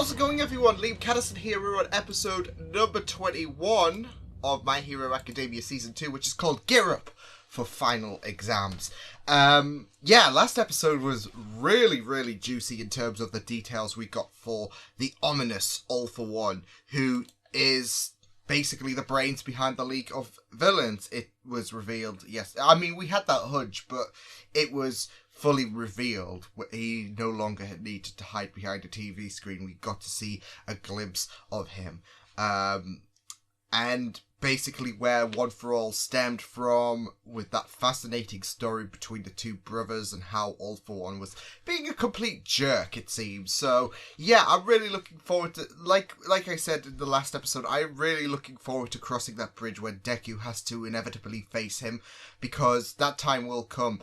How's it going, everyone? Liam Catterson here. We're on episode number 21 of My Hero Academia Season 2, which is called Gear Up for Final Exams. Last episode was really juicy in terms of the details we got for the ominous All For One, who is basically the brains behind the League of Villains. It was revealed, yes. I mean, we had that hunch, but it was fully revealed. He no longer had needed to hide behind a TV screen. We got to see a glimpse of him. And basically where One For All stemmed from, with that fascinating story between the two brothers and how All For One was being a complete jerk, it seems. So, yeah, I'm really looking forward to, like I said in the last episode, I'm really looking forward to crossing that bridge when Deku has to inevitably face him, because that time will come.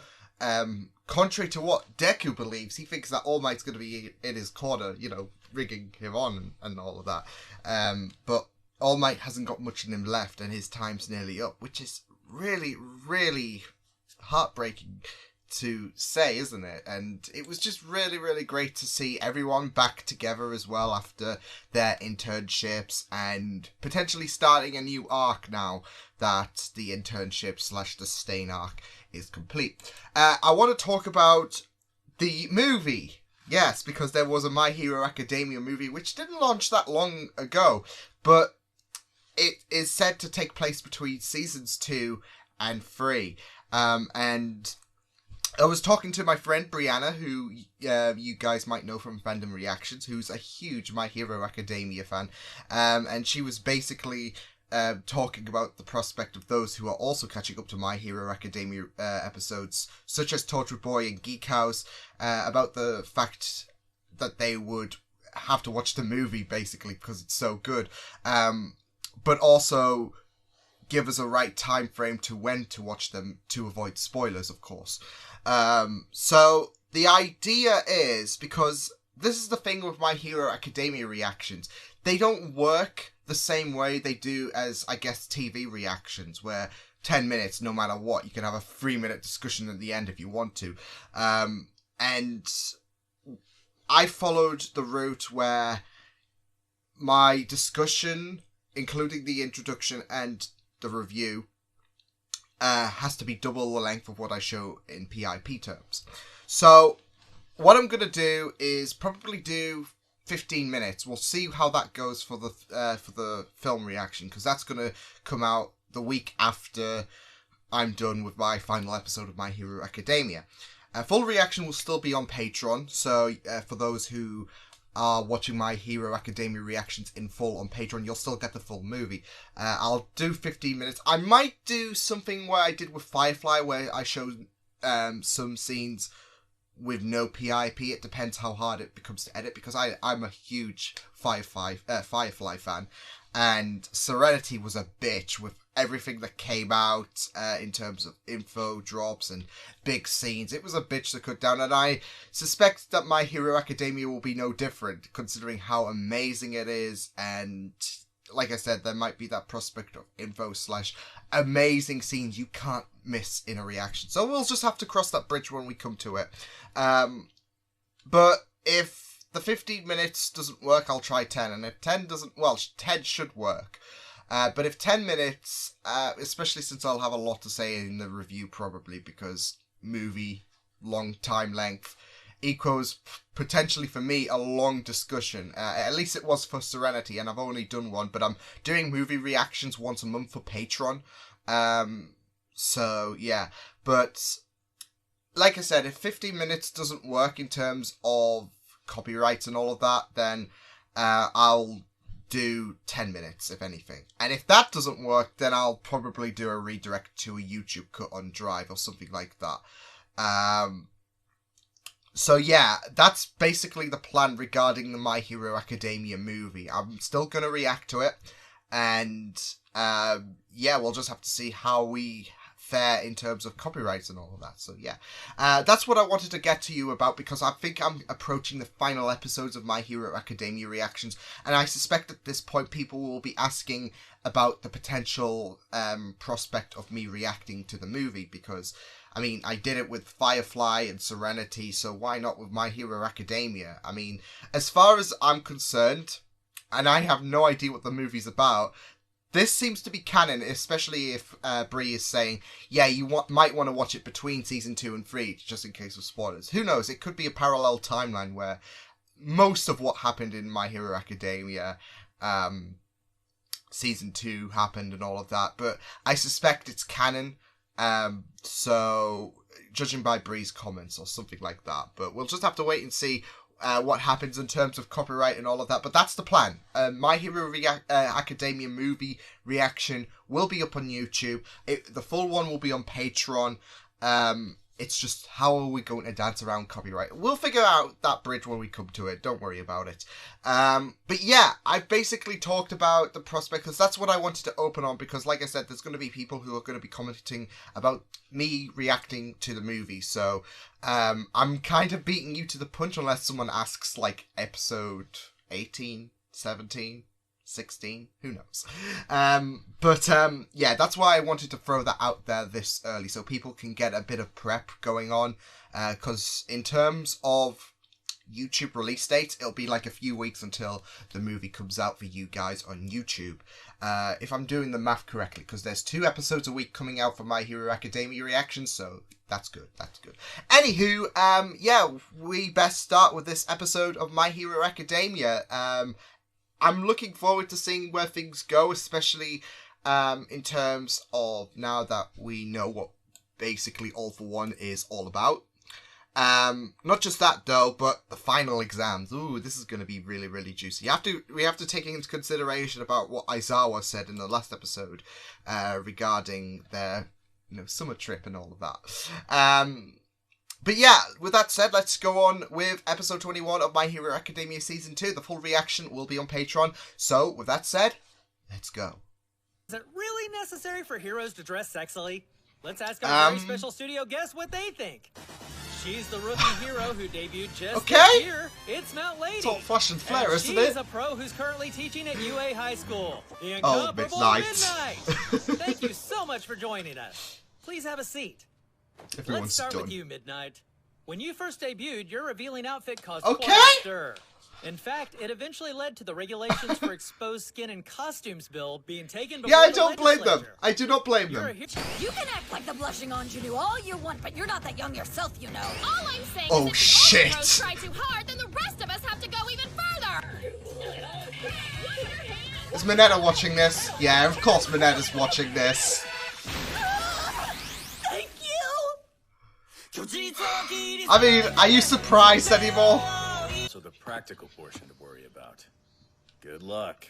Contrary to what Deku believes, he thinks that All Might's going to be in his corner, rigging him on and all of that. But All Might hasn't got much in him left, and his time's nearly up, which is really heartbreaking to say, isn't it? And it was just really great to see everyone back together as well after their internships and potentially starting a new arc now that the internship / the Stain arc is complete. I want to talk about the movie. Yes, because there was a My Hero Academia movie which didn't launch that long ago, but it is said to take place between seasons 2 and 3. And I was talking to my friend Brianna, who you guys might know from Fandom Reactions, who's a huge My Hero Academia fan, and she was basically talking about the prospect of those who are also catching up to My Hero Academia episodes, such as Torture Boy and Geek House, about the fact that they would have to watch the movie, basically, because it's so good, but also give us a right time frame to when to watch them to avoid spoilers, of course. So the idea is, because this is the thing with My Hero Academia reactions, they don't work the same way they do as, I guess, TV reactions, where 10 minutes, no matter what, you can have a 3-minute discussion at the end if you want to. And I followed the route where my discussion, including the introduction and the review, has to be double the length of what I show in PIP terms. So what I'm going to do is probably do 15 minutes. We'll see how that goes for the film reaction, because that's going to come out the week after I'm done with my final episode of My Hero Academia. Full reaction will still be on Patreon, so for those who are watching My Hero Academia reactions in full on Patreon, you'll still get the full movie. I'll do 15 minutes. I might do something where I did with Firefly, where I showed some scenes with no PIP. It depends how hard it becomes to edit, because I'm a huge Firefly fan, and Serenity was a bitch with everything that came out in terms of info drops and big scenes. It was a bitch to cut down, and I suspect that My Hero Academia will be no different, considering how amazing it is. And like I said, there might be that prospect of info / amazing scenes you can't miss in a reaction. So we'll just have to cross that bridge when we come to it. But if the 15 minutes doesn't work, I'll try 10. And if 10 doesn't, well, 10 should work. But if 10 minutes, especially since I'll have a lot to say in the review probably, because movie long time length equals potentially for me a long discussion. At least it was for Serenity, and I've only done one, but I'm doing movie reactions once a month for Patreon. So yeah, but like I said, if 15 minutes doesn't work in terms of copyrights and all of that, then I'll do 10 minutes, if anything. And if that doesn't work, then I'll probably do a redirect to a YouTube cut on Drive or something like that. So yeah, that's basically the plan regarding the My Hero Academia movie. I'm still going to react to it, and we'll just have to see how we fair in terms of copyrights and all of that. So yeah, that's what I wanted to get to you about, because I think I'm approaching the final episodes of My Hero Academia reactions, and I suspect at this point people will be asking about the potential prospect of me reacting to the movie, because I mean, I did it with Firefly and Serenity, so why not with My Hero Academia? I mean, as far as I'm concerned, and I have no idea what the movie's about, this seems to be canon, especially if Brie is saying, yeah, you might want to watch it between season 2 and 3, just in case of spoilers. Who knows? It could be a parallel timeline where most of what happened in My Hero Academia season 2 happened and all of that, but I suspect it's canon. So, judging by Brie's comments or something like that. But we'll just have to wait and see what happens in terms of copyright and all of that. But that's the plan. My Hero Academia movie reaction will be up on YouTube. The full one will be on Patreon. It's just, how are we going to dance around copyright? We'll figure out that bridge when we come to it. Don't worry about it. But yeah, I basically talked about the prospect, because that's what I wanted to open on, because like I said, there's going to be people who are going to be commenting about me reacting to the movie. So I'm kind of beating you to the punch unless someone asks, like, episode 18, 17... 16, who knows. Yeah, that's why I wanted to throw that out there this early, so people can get a bit of prep going on, because in terms of YouTube release dates, it'll be like a few weeks until the movie comes out for you guys on YouTube, if I'm doing the math correctly, because there's 2 episodes a week coming out for My Hero Academia reactions, so that's good, that's good. Anywho, yeah, we best start with this episode of My Hero Academia. I'm looking forward to seeing where things go, especially in terms of now that we know what basically All for One is all about. Not just that though, but the final exams. Ooh, this is going to be really, really juicy. We have to take into consideration about what Aizawa said in the last episode regarding their summer trip and all of that. But yeah, with that said, let's go on with episode 21 of My Hero Academia Season 2. The full reaction will be on Patreon. So, with that said, let's go. Is it really necessary for heroes to dress sexily? Let's ask our very special studio guest what they think. She's the rookie hero who debuted just this year. It's Mount Lady. It's all flash and flare, isn't it? She's a pro who's currently teaching at UA High School. The Oh, incomparable Midnight. Thank you so much for joining us. Please have a seat. Let's start with you, Midnight. When you first debuted, your revealing outfit caused quite a stir. In fact, it eventually led to the regulations for exposed skin and costumes bill being taken before I don't blame them. I do not blame them. You can act like the blushing ingenue all you want, but you're not that young yourself, you know. All I'm saying is if shit. the pros try too hard, then the rest of us have to go even further. Is Minetta watching this? Yeah, of course Minetta's watching this. I mean, are you surprised anymore? So the practical portion to worry about. Good luck.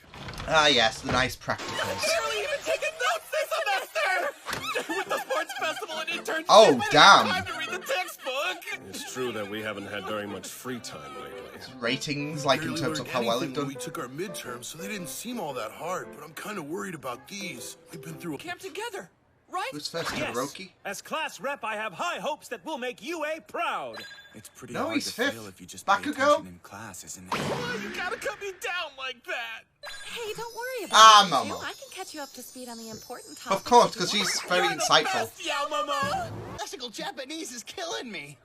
Ah, yes, the nice practicals. Barely even taken notes this semester! With the sports festival and internships, oh, damn. Time to read the textbook. It's true that we haven't had very much free time lately. Ratings, like in terms of how well they've done. We took our midterms, so they didn't seem all that hard, but I'm kind of worried about these. We've been through a Camp together. Right? Who's first, Yes. Todoroki? As class rep, I have high hopes that we'll make UA proud. It's pretty No, hard he's to fifth. fail if you just Bakugo? pay attention in class, isn't it? Oh, you gotta cut me down like that. Hey, don't worry about it, Momo. Momo. I can catch you up to speed on the important topics. Of course, because she's very insightful. Yeah, Momo. Classical Japanese is killing me.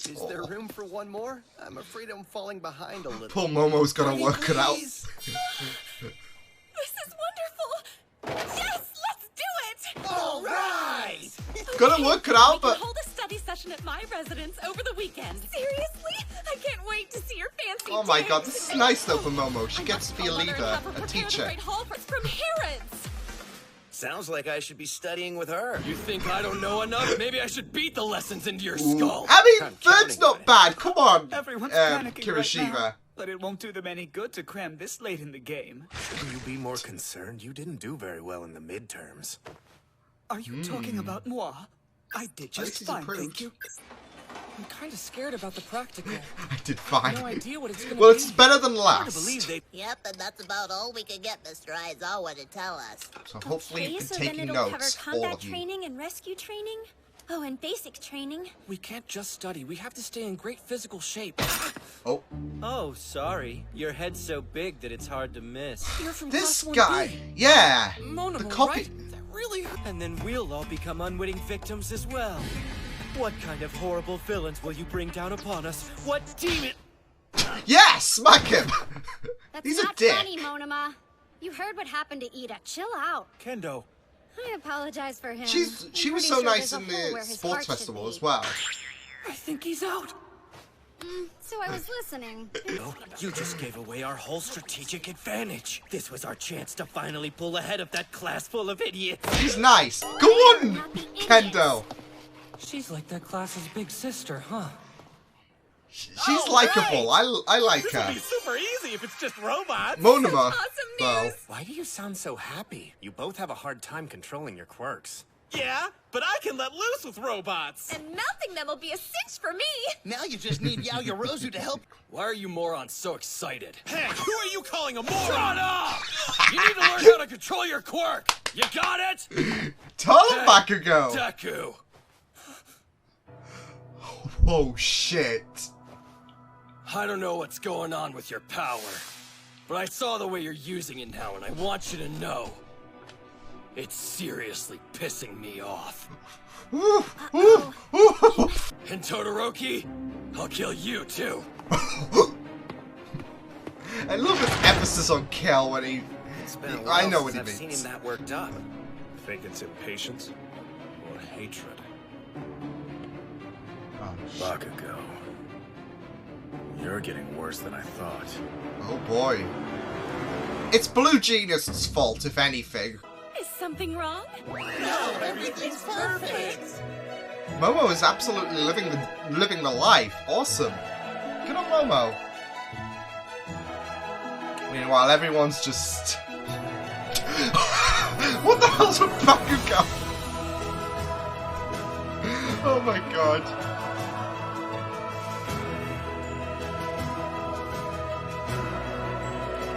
Is there room for one more? I'm afraid I'm falling behind a little. Poor Momo's gonna work it out. This is wonderful. Yes, let's do it. All right! Gonna work it out, We but can hold a study session at my residence over the weekend. Seriously? I can't wait to see your fancy oh my god, digs. this is nice though for Momo. She I gets to be a must leader, have her a prepare the teacher. great hall from Harrods. Sounds like I should be studying with her. You think I don't know enough? Maybe I should beat the lessons into your Ooh. skull. I mean, I'm third's counting not on it. bad. Come on, Everyone's panicking right Kirishiva. now, but it won't do them any good to cram this late in the game. Shouldn't you be more concerned? You didn't do very well in the midterms. Are you talking about moi? I did At least just he's fine, improved. thank you. I'm kind of scared about the practical. I did fine. No idea what it's gonna well, be. it's better than Hard to last. believe they... Yep, and that's about all we can get Mr. Aizawa to tell us. So hopefully Okay, you've been so taking then it'll notes, cover all combat of you. training and rescue training? Oh, and basic training. We can't just study. We have to stay in great physical shape. Oh. Oh, sorry. Your head's so big that it's hard to miss. You're from This Class 1B. guy, yeah, Monomo, the copy. right? That really... And then we'll all become unwitting victims as well. What kind of horrible villains will you bring down upon us? What demon? Yeah, smack him. That's He's a not dick. funny, Monoma. You heard what happened to Ida. Chill out. Kendo. I apologize for him. She I'm was pretty so sure nice there's a in hole the where his sports heart should festival be. as well. I think he's out. So I was listening. No, you just gave away our whole strategic advantage. This was our chance to finally pull ahead of that class full of idiots. He's nice. Go on, Not the idiots. Kendo. She's like that class's big sister, huh? She's likable. I like This will her. be super easy if it's just robots. Monoma. Awesome Well, news! Why do you sound so happy? You both have a hard time controlling your quirks. Yeah, but I can let loose with robots. And melting them will be a cinch for me! Now you just need Yaoyorozu to help. Why are you morons so excited? Hey, who are you calling a moron? Shut up! You need to learn how to control your quirk. You got it? tell him Bakugo. Deku. Oh shit. I don't know what's going on with your power, but I saw the way you're using it now, and I want you to know. It's seriously pissing me off. Ooh, ooh, ooh. And Todoroki, I'll kill you too. I love his emphasis on kill when he. It's been a I while know what since he I've seen means. him that worked up. Think it's impatience or hatred? Bakugo. You're getting worse than I thought. Oh boy. It's Blue Genius's fault, if anything. Is something wrong? No, everything's perfect. Momo is absolutely living the life. Awesome. Good on Momo. Meanwhile, everyone's just. What the hell's with Bakugo? Oh my god.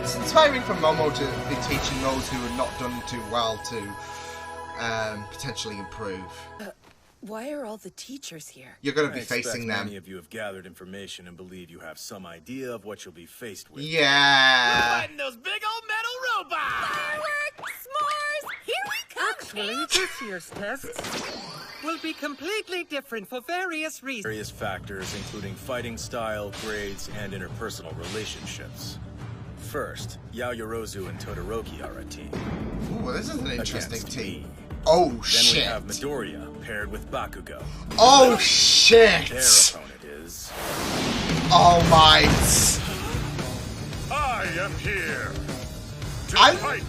It's inspiring for Momo to be teaching those who have not done too well to potentially improve. Why are all the teachers here? You're going to be I expect facing them. Many of you have gathered information and believe you have some idea of what you'll be faced with. Yeah. Fighting those big old metal robots! Fireworks! S'mores! Here we come! Actually, this year's tests will be completely different for various reasons. Various factors, including fighting style, grades, and interpersonal relationships. First, Yaoyorozu and Todoroki are a team. Ooh, this is an interesting Against team. me. Oh Then shit. we have Midoriya paired with Bakugo. Oh shit. Their opponent is... All Might. I am here to I'm- fight.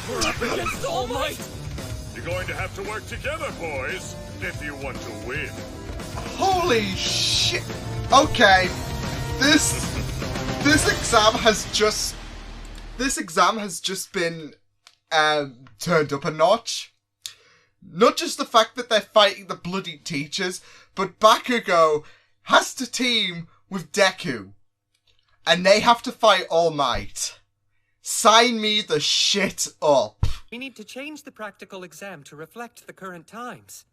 We're up against All Might! You're going to have to work together, boys, if you want to win. Holy shit. Okay. This exam has just been turned up a notch. Not just the fact that they're fighting the bloody teachers, but Bakugo has to team with Deku. And they have to fight All Might. Sign me the shit up. We need to change the practical exam to reflect the current times.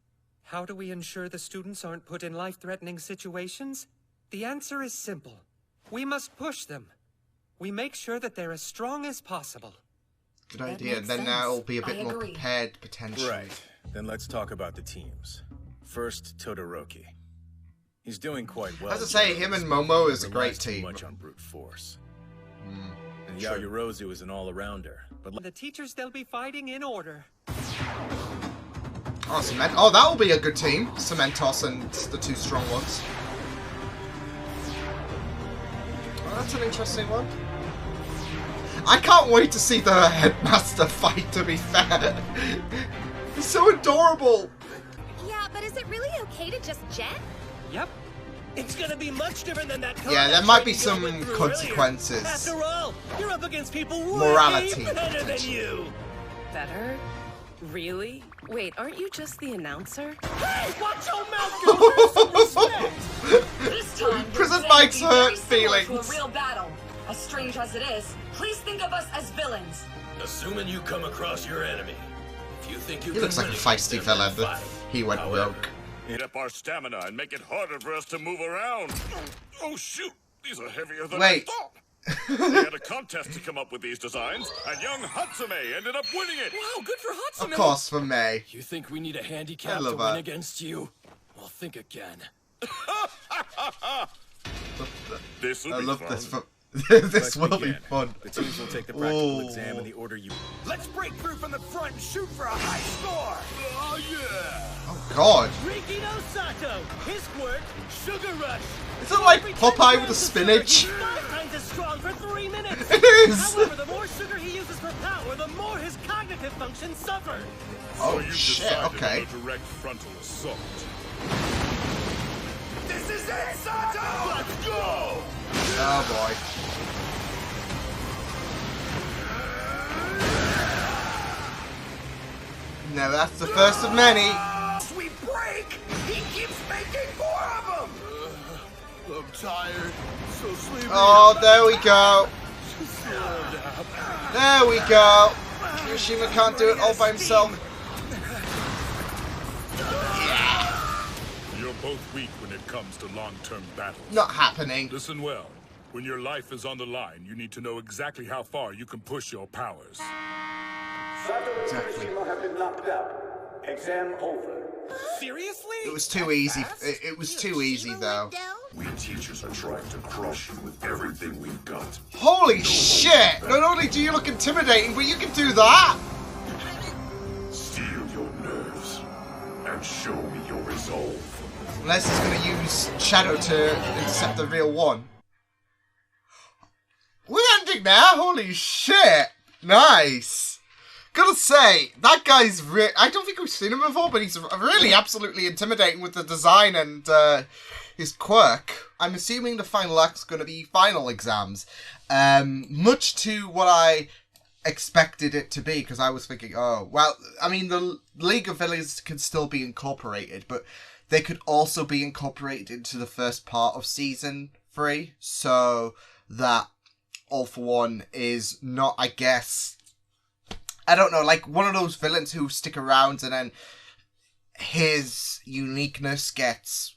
How do we ensure the students aren't put in life-threatening situations? The answer is simple. We must push them. We make sure that they're as strong as possible. Good idea. And then that'll be a bit more prepared, potentially. Right. Then let's talk about the teams. First, Todoroki. He's doing quite well. As I say, him and Momo is a great Relies too team. much on brute force. And Yaoyorozu is an all-arounder. But The teachers they'll be fighting in order. Oh, Oh, that'll be a good team. Cementos and the two strong ones. Oh, that's an interesting one. I can't wait to see the headmaster fight, to be fair. He's so adorable. Yeah, but is it really okay to just jet? Yep. It's gonna be much different than that. Yeah, there might be some consequences. After all, you're up against people way Morality, better than you. Better? Really? Wait, aren't you just the announcer? Hey, watch your mouth, girl! This time, Prison Mike's hurt to feelings. a real battle. As strange as it is, please think of us as villains. Assuming you come across your enemy. If you think you He looks like a feisty fella, but he went rogue. Eat up our stamina and make it harder for us to move around. Oh shoot, these are heavier than Wait. I thought. We had a contest to come up with these designs, and young Hatsume ended up winning it. Wow, good for Hatsume. Of course, for May. You think we need a handicap I to love win that. against you? Well, think again. This I will be love fun. this. This will be begin. fun. The teams will take the practical exam in the order you... Let's break through from the front and shoot for a high score. Oh yeah! Oh God! Riki no Sato, his quirk, Sugar Rush. Is it like Popeye with the spinach? He's 5 times as strong for 3 minutes. It is. However, the more sugar he uses for power, the more his cognitive functions suffer. Oh you've shit! decided Okay. on a direct frontal assault. This is it, Sato! Let's go! Oh boy. No, that's the first of many. We break! He keeps making more of them! I'm tired. So sleepy. Oh, there we go. There we go. Kirishima can't do it all by himself. You're both weak when it comes to long-term battles. Not happening. Listen well. When your life is on the line, you need to know exactly how far you can push your powers. Exactly. have been knocked out. Exam over. Seriously? It was too easy. It was too easy though. We teachers are trying to crush you with everything we've got. Holy shit! Not only do you look intimidating, but you can do that! Steel your nerves and show me your resolve. Unless he's going to use Shadow to intercept the real one. We're ending now? Holy shit! Nice! Gotta say, that guy's I don't think we've seen him before, but he's really absolutely intimidating with the design and his quirk. I'm assuming the final act's going to be final exams. Much to what I expected it to be, because I was thinking, oh, well, I mean, the League of Villains can still be incorporated, but they could also be incorporated into the first part of Season 3, so that All For One is not, I guess... I don't know, like one of those villains who stick around and then his uniqueness gets,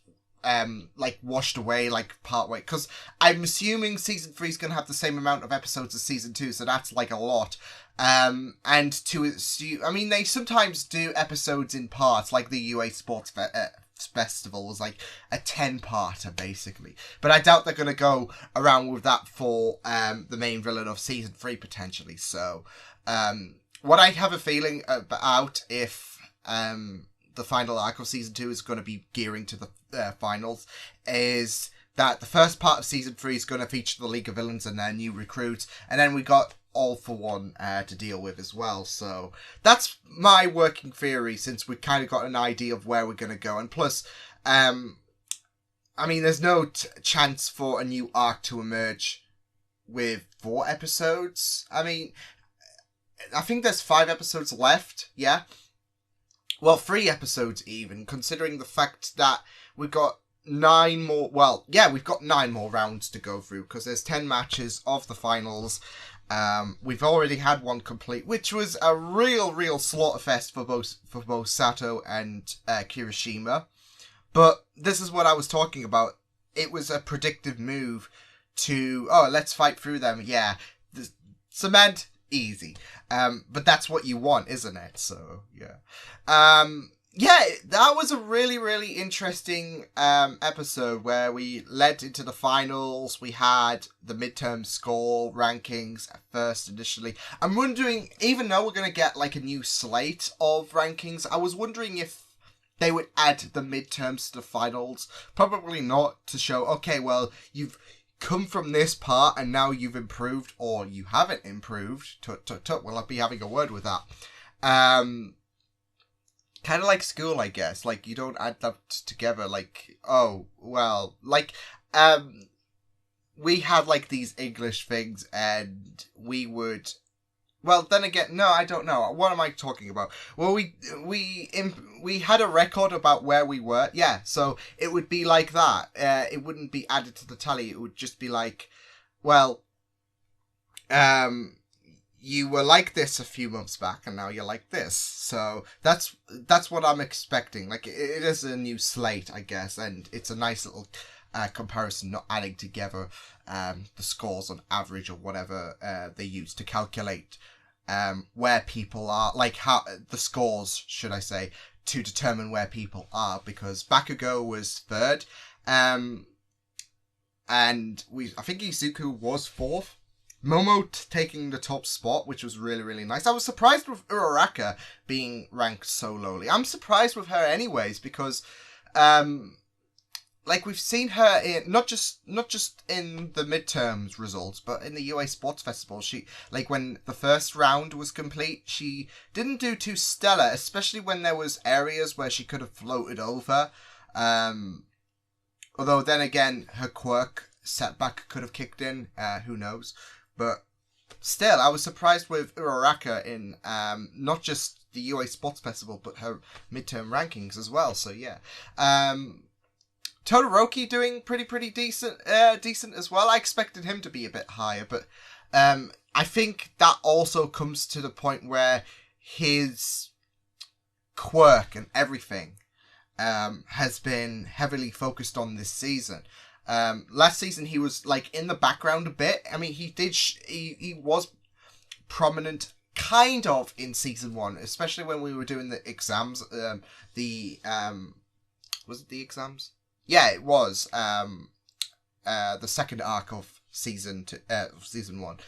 like washed away, like part way. Because I'm assuming Season 3 is going to have the same amount of episodes as Season 2, so that's like a lot. And to assume, I mean, they sometimes do episodes in parts, like the UA Sports Festival was like a 10-parter basically. But I doubt they're going to go around with that for the main villain of Season 3 potentially, so... what I have a feeling about if the final arc of Season 2 is going to be gearing to the finals is that the first part of Season 3 is going to feature the League of Villains and their new recruits, and then we got All For One to deal with as well. So that's my working theory, since we kind of got an idea of where we're going to go. And plus, I mean, there's no chance for a new arc to emerge with 4 episodes. I mean... I think there's 5 episodes left, yeah? Well, 3 episodes even, considering the fact that we've got 9 more... Well, yeah, we've got 9 more rounds to go through, because there's 10 matches of the finals. We've already had one complete, which was a real slaughterfest for both Sato and Kirishima. But this is what I was talking about. It was a predictive move to, oh, let's fight through them. Yeah, cement... easy. But that's what you want, isn't it? So, yeah. Yeah, that was a really interesting episode where we led into the finals. We had the midterm score rankings at first initially. I'm wondering, even though we're going to get like a new slate of rankings, I was wondering if they would add the midterms to the finals. Probably not, to show, okay, well, you've come from this part and now you've improved, or you haven't improved. We'll be having a word with that. Kind of like school, I guess. Like, you don't add that together. Like, oh, well, like, we had like these English things, and we would Well, then again, no, I don't know. What am I talking about? Well, we had a record about where we were. Yeah, so it would be like that. It wouldn't be added to the tally. It would just be like, well, you were like this a few months back, and now you're like this. So that's what I'm expecting. Like, it is a new slate, I guess, and it's a nice little comparison, not adding together the scores on average or whatever they use to calculate where people are, like how the scores, should I say, to determine where people are, because Bakugo was third, and I think Izuku was fourth. Momo taking the top spot, which was really, really nice. I was surprised with Uraraka being ranked so lowly. I'm surprised with her anyways, because like, we've seen her in not just in the midterms results, but in the UA Sports Festival. She, like, when the first round was complete, she didn't do too stellar, especially when there was areas where she could have floated over. Although then again, her quirk setback could have kicked in. Who knows? But still, I was surprised with Uraraka in not just the UA Sports Festival, but her midterm rankings as well. So yeah. Todoroki doing pretty decent as well. I expected him to be a bit higher, but I think that also comes to the point where his quirk and everything has been heavily focused on this season. Last season he was like in the background a bit. I mean, he was prominent kind of in season 1, especially when we were doing the exams. Was it the exams? Yeah, it was the second arc of season 1.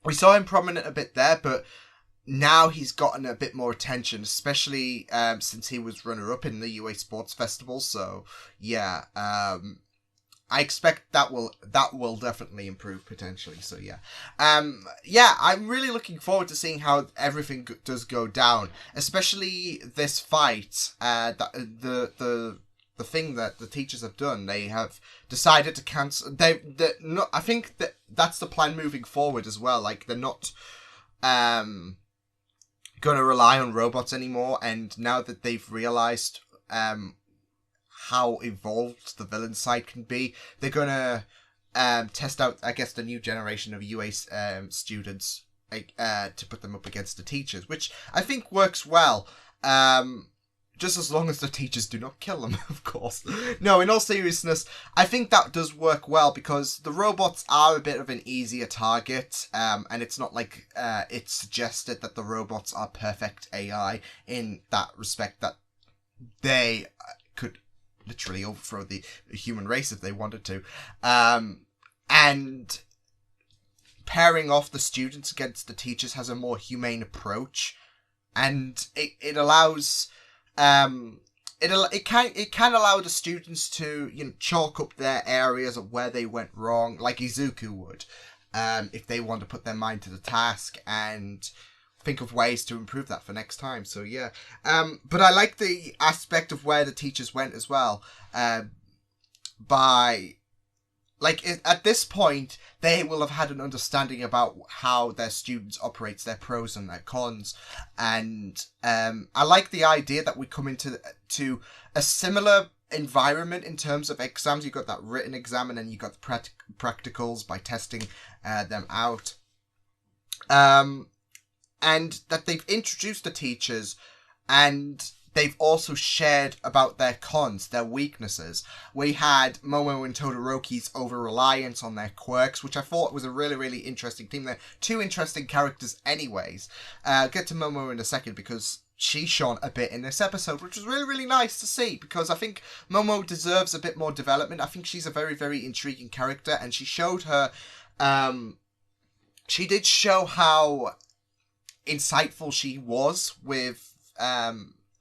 We saw him prominent a bit there, but now he's gotten a bit more attention, especially since he was runner-up in the UA Sports Festival. So yeah, I expect that will definitely improve potentially. So yeah, I'm really looking forward to seeing how everything does go down, especially this fight. The thing that the teachers have done, they have decided to cancel. I think that's the plan moving forward as well. Like, they're not going to rely on robots anymore, and now that they've realized how evolved the villain side can be, they're going to test out, I guess, the new generation of UA students to put them up against the teachers, which I think works well. Just as long as the teachers do not kill them, of course. No, in all seriousness, I think that does work well, because the robots are a bit of an easier target, and it's not like it's suggested that the robots are perfect AI in that respect, that they could literally overthrow the human race if they wanted to. And pairing off the students against the teachers has a more humane approach, and it allows... It can allow the students to, you know, chalk up their areas of where they went wrong, like Izuku would, if they want to put their mind to the task and think of ways to improve that for next time. So yeah, but I like the aspect of where the teachers went as well. At this point, they will have had an understanding about how their students operate, their pros and their cons. And I like the idea that we come into a similar environment in terms of exams. You've got that written exam, and then you've got the practicals by testing them out. And that they've introduced the teachers, and they've also shared about their cons, their weaknesses. We had Momo and Todoroki's over-reliance on their quirks, which I thought was a really, really interesting theme. They're two interesting characters anyways. I'll get to Momo in a second, because she shone a bit in this episode, which was really, really nice to see, because I think Momo deserves a bit more development. I think she's a very, very intriguing character, and she showed her... she did show how insightful she was with...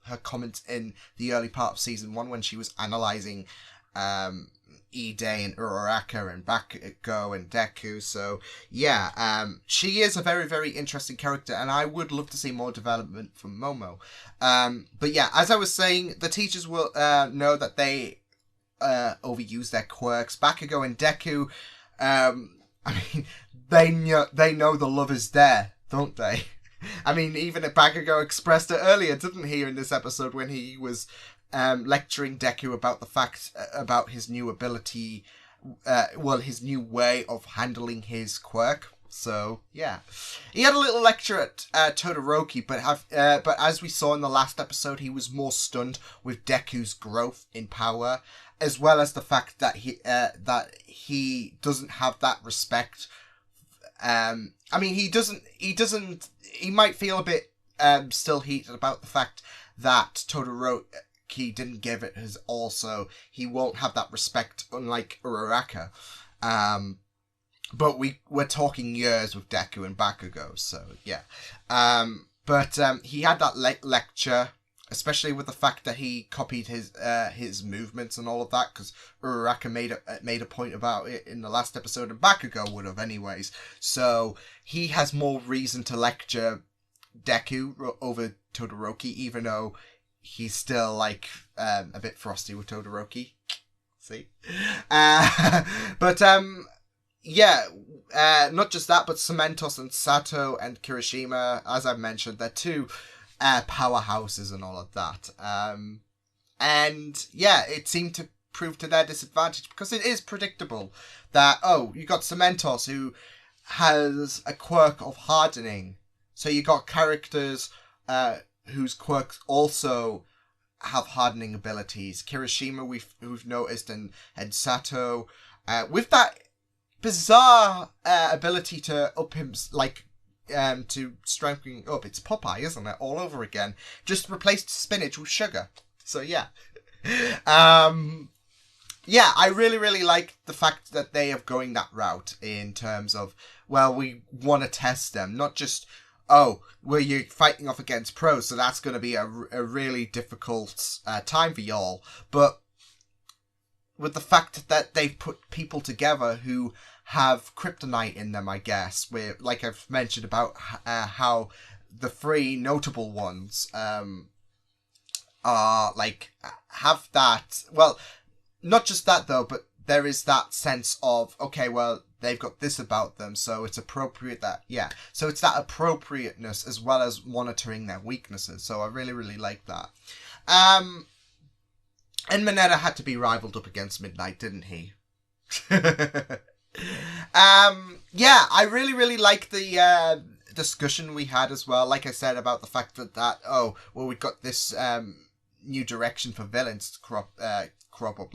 her comments in the early part of season 1 when she was analysing E-Day and Uraraka and Bakugo and Deku. So yeah, she is a very, very interesting character, and I would love to see more development from Momo. But yeah, as I was saying, the teachers will know that they overuse their quirks. Bakugo and Deku, I mean, they know the love is there, don't they? I mean, even Bakugo expressed it earlier, didn't he, in this episode when he was lecturing Deku about the fact about his new ability, his new way of handling his quirk. So yeah, he had a little lecture at Todoroki, but as we saw in the last episode, he was more stunned with Deku's growth in power, as well as the fact that he doesn't have that respect. I mean, he doesn't. He might feel a bit still heated about the fact that Todoroki didn't give it his all, so he won't have that respect, unlike Uraraka. But we're talking years with Deku and Bakugo, so yeah. But he had that lecture, especially with the fact that he copied his movements and all of that, because Uraraka made a point about it in the last episode, and Bakugo would have anyways. So he has more reason to lecture Deku over Todoroki, even though he's still like a bit frosty with Todoroki. See, but yeah, not just that, but Cementos and Sato and Kirishima, as I've mentioned, they're two powerhouses and all of that. And yeah, it seemed to prove to their disadvantage, because it is predictable that, you got Cementos, who has a quirk of hardening. So you got characters whose quirks also have hardening abilities. Kirishima, we've noticed, and Sato, with that bizarre ability to up him, to strengthen up. It's Popeye, isn't it? All over again. Just replaced spinach with sugar. So yeah. Yeah, I really, really like the fact that they are going that route in terms of, we want to test them. Not just, you're fighting off against pros, so that's going to be a really difficult time for y'all. But with the fact that they've put people together who have kryptonite in them, I guess, where, like I've mentioned about how the three notable ones are have that. Well, not just that though, but there is that sense of, they've got this about them, so it's appropriate that, so it's that appropriateness as well as monitoring their weaknesses. So I really, really like that. And Mineta had to be rivaled up against Midnight, didn't he? Yeah, I really, really like the discussion we had as well. Like I said, about the fact that we've got this new direction for villains to crop up.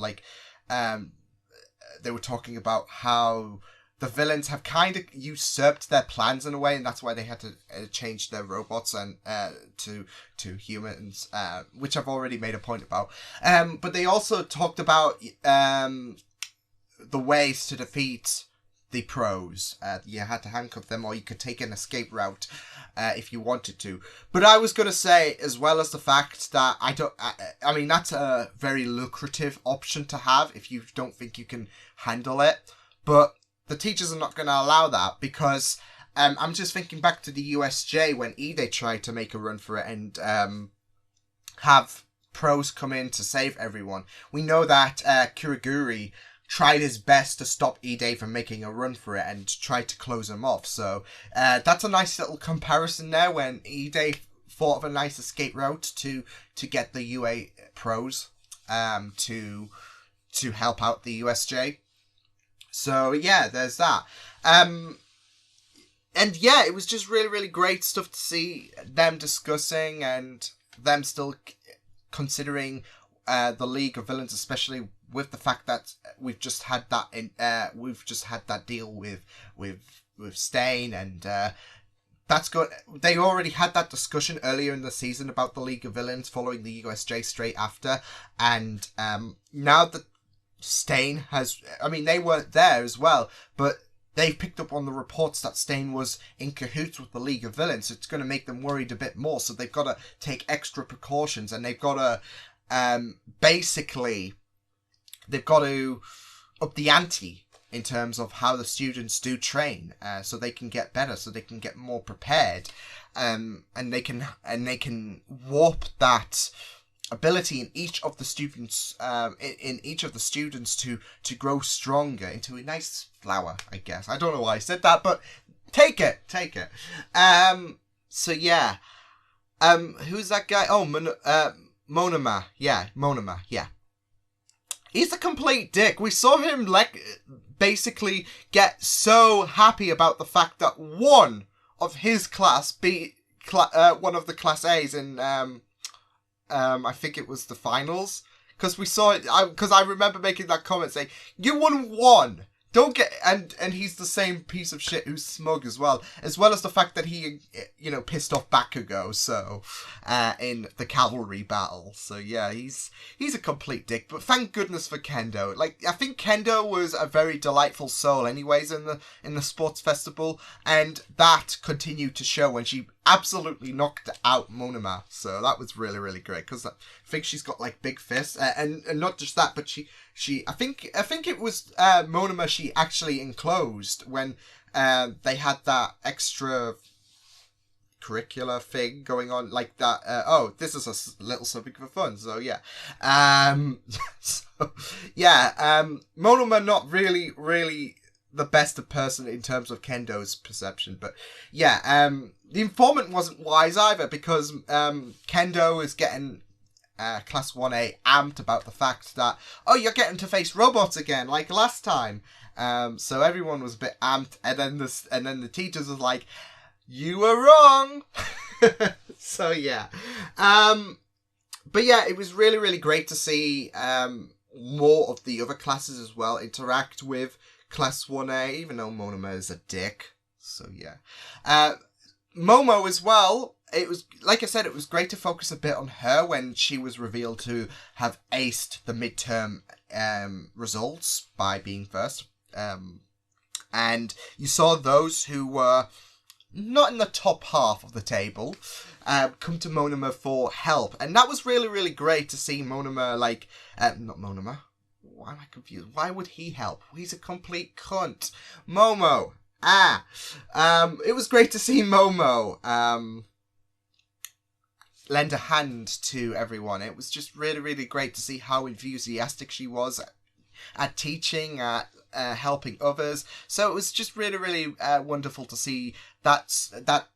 They were talking about how the villains have kind of usurped their plans in a way, and that's why they had to change their robots and to humans, which I've already made a point about. But they also talked about the ways to defeat the pros. You had to handcuff them, or you could take an escape route if you wanted to. But I was going to say, as well as the fact that I mean, that's a very lucrative option to have if you don't think you can handle it. But the teachers are not going to allow that, because I'm just thinking back to the USJ when Ide tried to make a run for it and have pros come in to save everyone. We know that Kurogiri tried his best to stop Ide from making a run for it and tried to close him off. So that's a nice little comparison there, when Ide thought of a nice escape route to get the UA pros to help out the USJ. So yeah, there's that. And yeah, it was just really, really great stuff to see them discussing and them still considering the League of Villains, especially with the fact that we've just had that deal with Stain, and that's good. They already had that discussion earlier in the season about the League of Villains following the USJ straight after, and now that Stain has, I mean, they weren't there as well, but they've picked up on the reports that Stain was in cahoots with the League of Villains, so it's going to make them worried a bit more, so they've got to take extra precautions, and they've got to basically they've got to up the ante in terms of how the students do train, so they can get better, so they can get more prepared, and they can warp that ability in each of the students to grow stronger into a nice flower, I guess. I don't know why I said that, but take it. So yeah. Who's that guy? Oh, Monoma. Yeah, Monoma. Yeah. He's a complete dick. We saw him basically get so happy about the fact that one of his class beat one of the class A's in I think it was the finals, because we saw it. Because I remember making that comment saying, "You won one. Don't get," and he's the same piece of shit who's smug as well as the fact that he, pissed off Bakugo in the cavalry battle. So yeah, he's a complete dick. But thank goodness for Kendo. Like, I think Kendo was a very delightful soul, anyways, in the sports festival, and that continued to show when she absolutely knocked out Monoma. So that was really, really great, because I think she's got like big fists, and not just that, but she I think it was Monoma she actually enclosed when they had that extra curricular thing going on, like that. This is a little something for fun. So yeah, Monoma not really the best person in terms of Kendo's perception, but yeah, the informant wasn't wise either, because Kendo is getting Class 1A amped about the fact that, you're getting to face robots again, like last time. So everyone was a bit amped, and then the teachers was like, "You were wrong." So yeah. But yeah, it was really, really great to see more of the other classes as well interact with Class 1A, even though Monoma is a dick. So yeah. Momo as well. It was, like I said, it was great to focus a bit on her when she was revealed to have aced the midterm results by being first. And you saw those who were not in the top half of the table come to Monoma for help. And that was really, really great to see Monoma, not Monoma. Why am I confused? Why would he help? He's a complete cunt. Momo. It was great to see Momo lend a hand to everyone. It was just really, really great to see how enthusiastic she was at teaching, at helping others. So it was just really, really wonderful to see that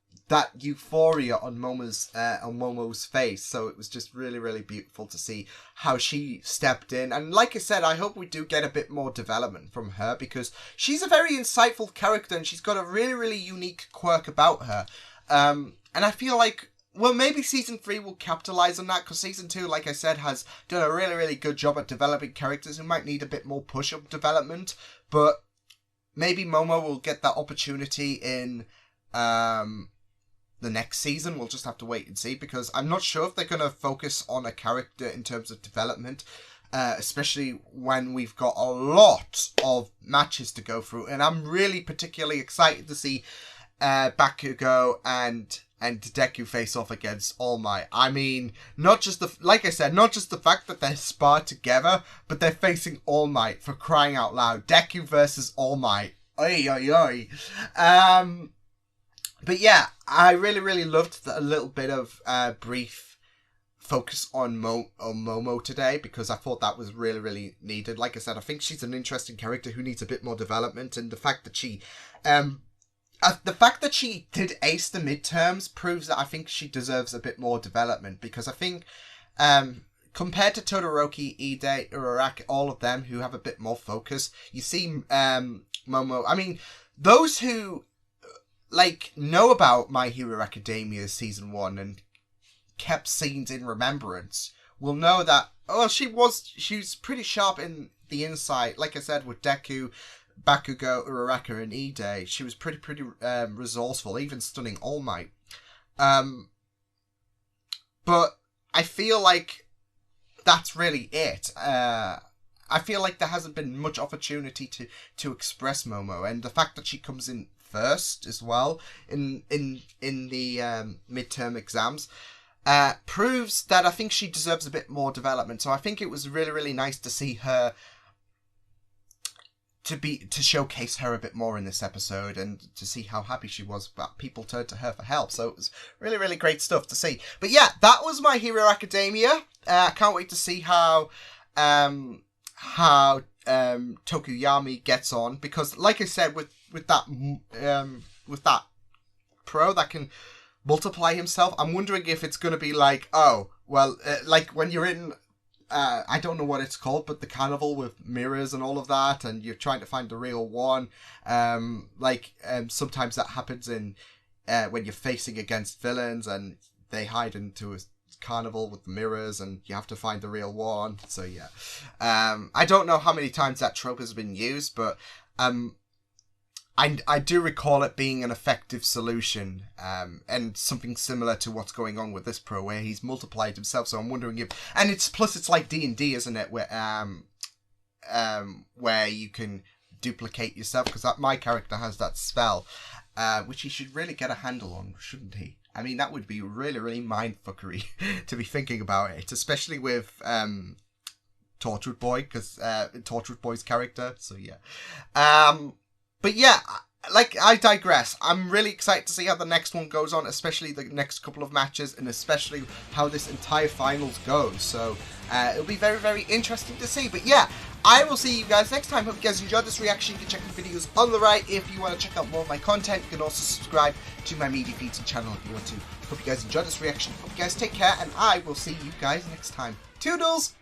euphoria on Momo's face. So it was just really, really beautiful to see how she stepped in. And like I said, I hope we do get a bit more development from her, because she's a very insightful character and she's got a really, really unique quirk about her. And I feel like, well, maybe Season 3 will capitalize on that, because Season 2, like I said, has done a really, really good job at developing characters who might need a bit more push-up development. But maybe Momo will get that opportunity in the next season. We'll just have to wait and see, because I'm not sure if they're going to focus on a character in terms of development, especially when we've got a lot of matches to go through. And I'm really particularly excited to see Bakugo and Deku face off against All Might. I mean, not just the fact that they're sparred together, but they're facing All Might, for crying out loud. Deku versus All Might. Oi, oi, oi. But yeah, I really, really loved a little bit of brief focus on Momo today, because I thought that was really, really needed. Like I said, I think she's an interesting character who needs a bit more development, and the fact that she did ace the midterms proves that I think she deserves a bit more development, because I think compared to Todoroki, Ide, Uraraka, all of them who have a bit more focus, you see Momo. I mean, those who know about My Hero Academia Season 1 and kept scenes in remembrance will know that, she's pretty sharp in the insight. Like I said, with Deku, Bakugo, Uraraka, and Ide, she was pretty resourceful, even stunning All Might. But I feel like that's really it. I feel like there hasn't been much opportunity to express Momo, and the fact that she comes in first as well in the midterm exams proves that I think she deserves a bit more development. So I think it was really, really nice to see her, to showcase her a bit more in this episode, and to see how happy she was that people turned to her for help. So it was really, really great stuff to see. But yeah, that was My Hero Academia. I can't wait to see how Tokuyami gets on, because, like I said, with that pro that can multiply himself, I'm wondering if it's going to be like, oh, well, like when you're in, I don't know what it's called, but the carnival with mirrors and all of that, and you're trying to find the real one. Sometimes that happens in when you're facing against villains and they hide into a carnival with the mirrors and you have to find the real one. So yeah, I don't know how many times that trope has been used, but I do recall it being an effective solution, and something similar to what's going on with this pro, where he's multiplied himself. So I'm wondering if, and it's like D&D, isn't it? Where you can duplicate yourself, because my character has that spell, which he should really get a handle on, shouldn't he? I mean, that would be really, really mindfuckery to be thinking about it, especially with Torchwood Boy, because Torchwood Boy's character. So yeah. But yeah, like, I digress. I'm really excited to see how the next one goes on, especially the next couple of matches, and especially how this entire finals goes. So it'll be very, very interesting to see. But yeah, I will see you guys next time. Hope you guys enjoyed this reaction. You can check the videos on the right if you want to check out more of my content. You can also subscribe to my media feeds and channel if you want to. Hope you guys enjoyed this reaction. Hope you guys take care, and I will see you guys next time. Toodles!